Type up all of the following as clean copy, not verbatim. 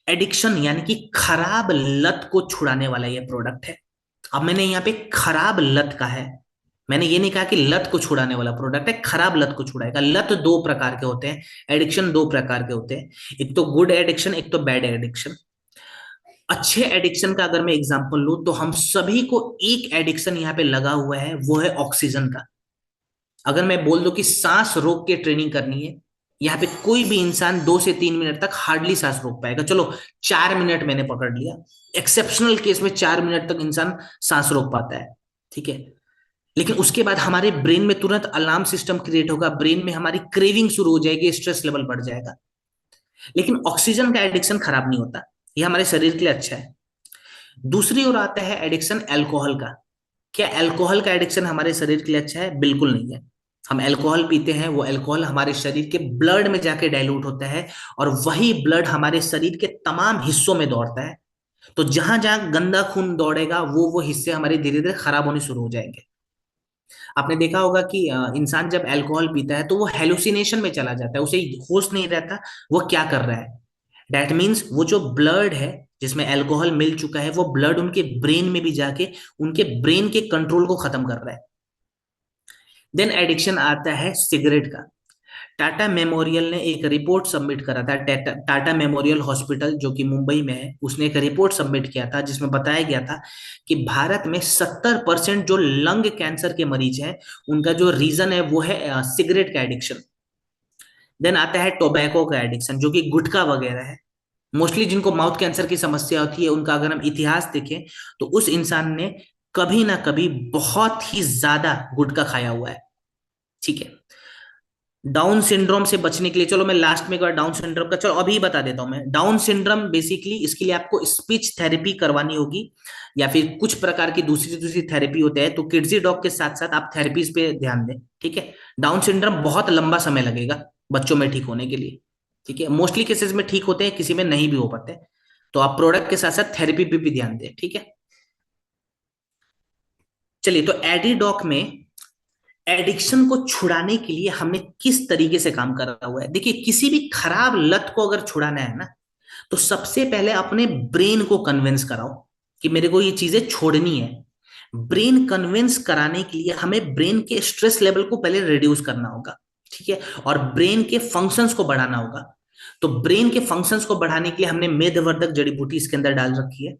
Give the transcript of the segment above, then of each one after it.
Addiction यानी कि खराब लत को छुड़ाने वाला ये प्रोडक्ट है। अब मैंने यहाँ पे खराब लत का है, मैंने ये नहीं कहा कि लत को छुड़ाने वाला प्रोडक्ट है, खराब लत को छुड़ाएगा। लत दो प्रकार के होते हैं, एडिक्शन दो प्रकार के होते हैं, एक तो गुड एडिक्शन, एक तो बैड एडिक्शन। अच्छे एडिक्शन का अगर मैं एग्जांपल लूं तो हम सभी को एक एडिक्शन यहाँ पे लगा हुआ है, वो है ऑक्सीजन का। अगर मैं बोल दूं कि सांस रोक के ट्रेनिंग करनी है, यहाँ पे कोई भी इंसान 2 से 3 मिनट तक हार्डली सांस रोक पाएगा। चलो 4 मिनट मैंने पकड़ लिया, एक्सेप्शनल केस में 4 मिनट तक इंसान सांस रोक पाता है, ठीक है। लेकिन उसके बाद हमारे ब्रेन में तुरंत अलार्म सिस्टम क्रिएट होगा, ब्रेन में हमारी क्रेविंग शुरू हो जाएगी, स्ट्रेस लेवल बढ़ जाएगा। लेकिन ऑक्सीजन का एडिक्शन खराब नहीं होता, ये हमारे शरीर के लिए अच्छा है। दूसरी ओर आता है एडिक्शन अल्कोहल का। क्या अल्कोहल का एडिक्शन हमारे शरीर के लिए अच्छा है? बिल्कुल नहीं है। हम अल्कोहल पीते हैं, वो अल्कोहल हमारे शरीर के ब्लड में जाके डाइल्यूट होता है, और वही ब्लड हमारे शरीर के तमाम हिस्सों में दौड़ता है। तो जहां जहां गंदा खून दौड़ेगा, वो हिस्से हमारे धीरे धीरे खराब होने शुरू हो जाएंगे। आपने देखा होगा कि इंसान जब अल्कोहल पीता है तो वो हेलुसिनेशन में चला जाता है, उसे होश नहीं रहता वो क्या कर रहा है। दैट मीन्स वो जो ब्लड है जिसमें अल्कोहल मिल चुका है, वो ब्लड उनके ब्रेन में भी जाके उनके ब्रेन के कंट्रोल को खत्म कर रहा है। देन एडिक्शन आता है सिगरेट का। टाटा मेमोरियल ने एक रिपोर्ट सबमिट करा था, टाटा मेमोरियल हॉस्पिटल जो कि मुंबई में है, उसने एक रिपोर्ट सबमिट किया था जिसमें बताया गया था कि भारत में 70% जो लंग कैंसर के मरीज हैं, उनका जो रीजन है वो है सिगरेट का एडिक्शन। देन आता है टोबैको का एडिक्शन, जो कि गुटखा वगैरह है। मोस्टली जिनको माउथ कैंसर की समस्या होती है, उनका अगर हम इतिहास देखें तो उस इंसान ने कभी ना कभी बहुत ही ज्यादा गुटखा खाया हुआ है, ठीक है। डाउन सिंड्रोम से बचने के लिए, चलो मैं लास्ट में एक बार डाउन सिंड्रोम का, चलो अभी बता देता हूं मैं। डाउन सिंड्रोम बेसिकली इसके लिए आपको स्पीच थेरेपी करवानी होगी, या फिर कुछ प्रकार की दूसरी दूसरी थेरेपी होते हैं, तो किड्जी डॉग के साथ साथ आप थेरेपीज पे ध्यान दें, ठीक है। डाउन सिंड्रोम बहुत लंबा समय लगेगा बच्चों में ठीक होने के लिए, ठीक है। मोस्टली केसेस में ठीक होते हैं, किसी में नहीं भी हो पाते। तो आप प्रोडक्ट के साथ साथ थेरेपी पे भी ध्यान दें, ठीक है। चलिए, तो एडीडॉक में एडिक्शन को छुड़ाने के लिए हमने किस तरीके से काम करा हुआ है। देखिए, किसी भी खराब लत को अगर छुड़ाना है ना, तो सबसे पहले अपने ब्रेन को कन्विंस कराओ कि मेरे को ये चीजें छोड़नी है। ब्रेन कन्विंस कराने के लिए हमें ब्रेन के स्ट्रेस लेवल को पहले रिड्यूस करना होगा, ठीक है, और ब्रेन के फंक्शंस को बढ़ाना होगा। तो ब्रेन के फंक्शंस को बढ़ाने के लिए हमने मेदवर्धक जड़ी बूटी इसके अंदर डाल रखी है।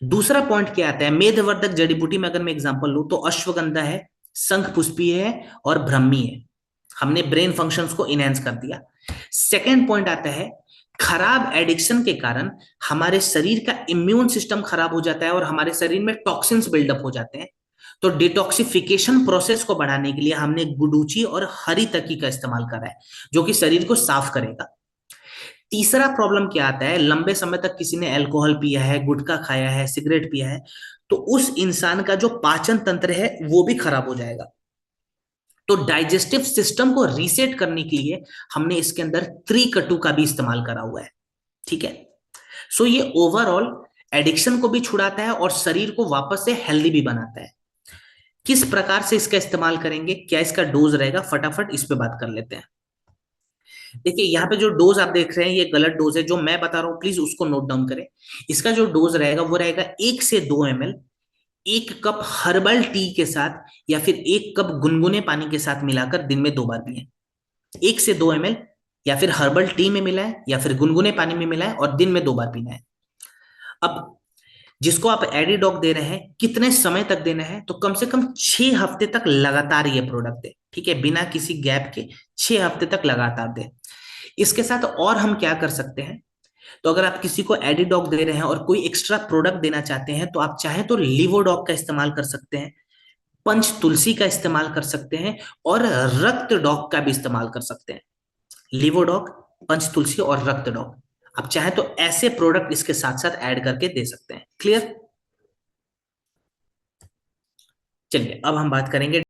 दूसरा पॉइंट क्या आता है, मेदवर्धक जड़ी बूटी में अगर मैं एग्जांपल लूं तो अश्वगंधा है, शंख पुष्पी है, और ब्रह्मी है। हमने ब्रेन फंक्शंस को इनहेंस कर दिया। सेकेंड पॉइंट आता है, खराब एडिक्शन के कारण हमारे शरीर का इम्यून सिस्टम खराब हो जाता है और हमारे शरीर में टॉक्सिन्स बिल्डअप हो जाते हैं। तो डिटॉक्सिफिकेशन प्रोसेस को बढ़ाने के लिए हमने गुडुचि और हरी तकी का इस्तेमाल करा है, जो कि शरीर को साफ करेगा। तीसरा प्रॉब्लम क्या आता है, लंबे समय तक किसी ने अल्कोहल पिया है, गुटखा खाया है, सिगरेट पिया है, तो उस इंसान का जो पाचन तंत्र है वो भी खराब हो जाएगा। तो डाइजेस्टिव सिस्टम को रीसेट करने के लिए हमने इसके अंदर त्रिकटु का भी इस्तेमाल करा हुआ है, ठीक है। सो ये ओवरऑल एडिक्शन को भी छुड़ाता है और शरीर को वापस से हेल्दी भी बनाता है। किस प्रकार से इसका इस्तेमाल करेंगे, क्या इसका डोज रहेगा, फटाफट इस पे बात कर लेते हैं। देखिए, यहाँ पे जो डोज आप देख रहे हैं ये गलत डोज है, जो मैं बता रहा हूँ प्लीज उसको नोट डाउन करें। इसका जो डोज रहेगा वो रहेगा 1 से 2 ml, 1 कप हर्बल टी के साथ, या फिर 1 कप गुनगुने पानी के साथ मिलाकर दिन में 2 बार पिए। 1 से 2 ml, या फिर हर्बल टी में मिलाएं या फिर गुनगुने पानी में मिलाएं, और दिन में 2 बार पीना है। अब जिसको आप एडिडॉक दे रहे हैं, कितने समय तक देना है, तो कम से कम 6 हफ्ते तक लगातार ये प्रोडक्ट दे, ठीक है, बिना किसी गैप के 6 हफ्ते तक लगातार दे। इसके साथ और हम क्या कर सकते हैं, तो अगर आप किसी को एडिडॉक दे रहे हैं और कोई एक्स्ट्रा प्रोडक्ट देना चाहते हैं, तो आप चाहे तो लिवोडॉक का इस्तेमाल कर सकते हैं, पंच तुलसी का इस्तेमाल कर सकते हैं, और रक्त डॉक का भी इस्तेमाल कर सकते हैं। लिवोडॉक, पंच तुलसी और रक्त डॉक, आप चाहे तो ऐसे प्रोडक्ट इसके साथ साथ ऐड करके दे सकते हैं। क्लियर? चलिए, अब हम बात करेंगे